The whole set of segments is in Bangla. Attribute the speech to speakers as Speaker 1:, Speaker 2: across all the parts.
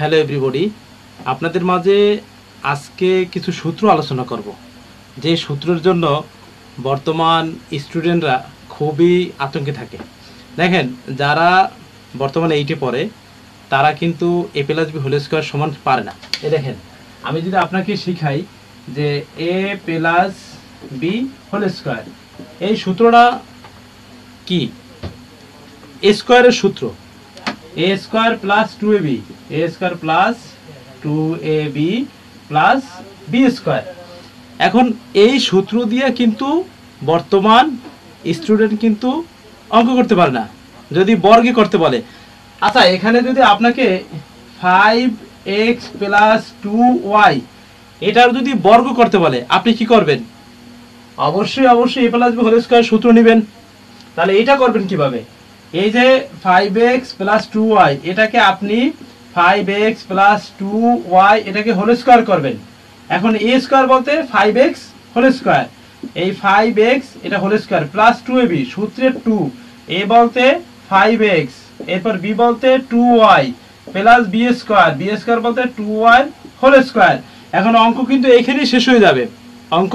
Speaker 1: হ্যালো এভরিবডি, আপনাদের মাঝে আজকে কিছু সূত্র আলোচনা করব, যে সূত্রের জন্য বর্তমান স্টুডেন্টরা খুবই আতঙ্কে থাকে। দেখেন, যারা বর্তমানে 8-এ পড়ে তারা কিন্তু a plus B whole square সমান পারে না। দেখেন, আমি যদি আপনাকে শিখাই যে a plus B whole square, এই সূত্রটা কি? এ স্কোয়ারের সূত্র a square plus 2ab, a square plus 2ab plus B square. এখন এই সূত্র দিয়ে কিন্তু বর্তমান স্টুডেন্ট কিন্তু অঙ্ক করতে পারে না, যদি বর্গে করতে বলে। আচ্ছা, এখানে যদি আপনাকে 5x প্লাস 2y এটার যদি বর্গ করতে বলে, আপনি কি করবেন? অবশ্যই a plus B whole square সূত্র নেবেন। তাহলে এটা করবেন কিভাবে? এই যে 5x প্লাস 2y এটাকে আপনি 5x প্লাস 2y এটাকে হোল স্কোয়ার করবেন। এখন a স্কোয়ার বলতে 5x হোল স্কোয়ার, এই 5x এটা হোল স্কোয়ার প্লাস 2ab, সূত্রের 2, a বলতে 5x, এরপর b বলতে 2y প্লাস b স্কোয়ার বলতে 2y হোল স্কোয়ার। এখন অঙ্ক কিন্তু এইখানেই শেষ হয়ে যাবে, অঙ্ক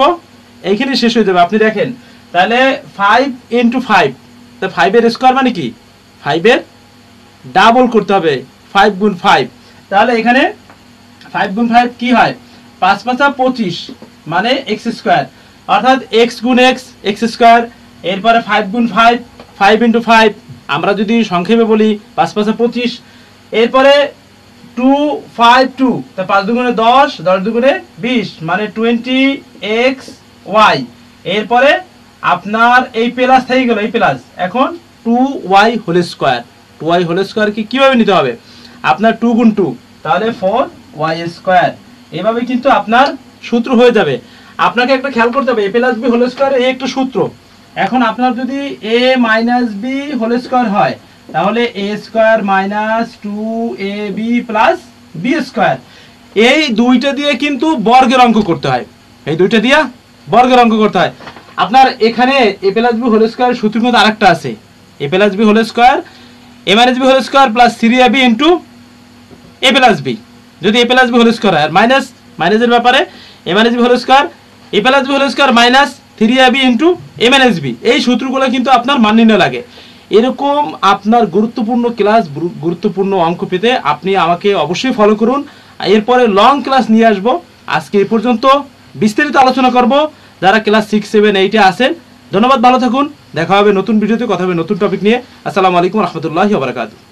Speaker 1: এইখানেই শেষ হয়ে যাবে। আপনি দেখেন, তাহলে 5 ইন্টু 5, তো 5 এর স্কোয়ার মানে কি? 5 এর ডাবল করতে হবে, 5 গুণ 5। তাহলে এখানে 5 গুণ 5 কি হয়? 5 5 25 মানে x স্কোয়ার, অর্থাৎ x গুণ x স্কোয়ার। এরপরে 5 গুণ 5, 5 ইন্টু 5, আমরা যদি সংক্ষেপে বলি 5 5 25। এরপরে 2 5 2, তা 5 দুগুণে 10, 10 দুগুণে 20 মানে 20xy। এরপরে আপনার এই প্লাস থেকে গেল, এই প্লাস, এখন 2y whole square. 2y whole square কি কিভাবে নিতে হবে? আপনার 2 গুণ 2 তাহলে 4y স্কোয়ার। এভাবে কিন্তু আপনার সূত্র হয়ে যাবে। আপনাকে একটা খেয়াল করতে হবে, a plus B whole square এই একটা সূত্র। এখন আপনার যদি a minus B whole square হয়, তাহলে a square minus 2ab plus B square. এই দুইটা দিয়ে কিন্তু বর্গের অঙ্ক করতে হয়, এই দুইটা দিয়ে বর্গের অঙ্ক করতে হয়। আপনার এখানে a plus B whole square সূত্রের মধ্যে আরেকটা আছে, a plus B whole square a minus B whole square plus 3ab into a plus b. যদি a plus B whole square আর মাইনাসের ব্যাপারে a minus B whole square a plus B whole square minus 3ab into a minus b. এই সূত্রগুলো কিন্তু আপনার মান নির্ণয় লাগে। এরকম আপনার গুরুত্বপূর্ণ ক্লাস, গুরুত্বপূর্ণ অঙ্ক পেতে আপনি আমাকে অবশ্যই ফলো করুন। এরপরে লং ক্লাস নিয়ে আসবো। আজকে এই পর্যন্ত, বিস্তারিত আলোচনা করব যারা ক্লাস 6 7 8-এ আছেন। ধন্যবাদ, ভালো থাকুন, দেখা হবে নতুন ভিডিওতে, কথা হবে নতুন টপিক নিয়ে। আসসালামু আলাইকুম রহমতুল্লাহি ওয়া বারাকাতুহু।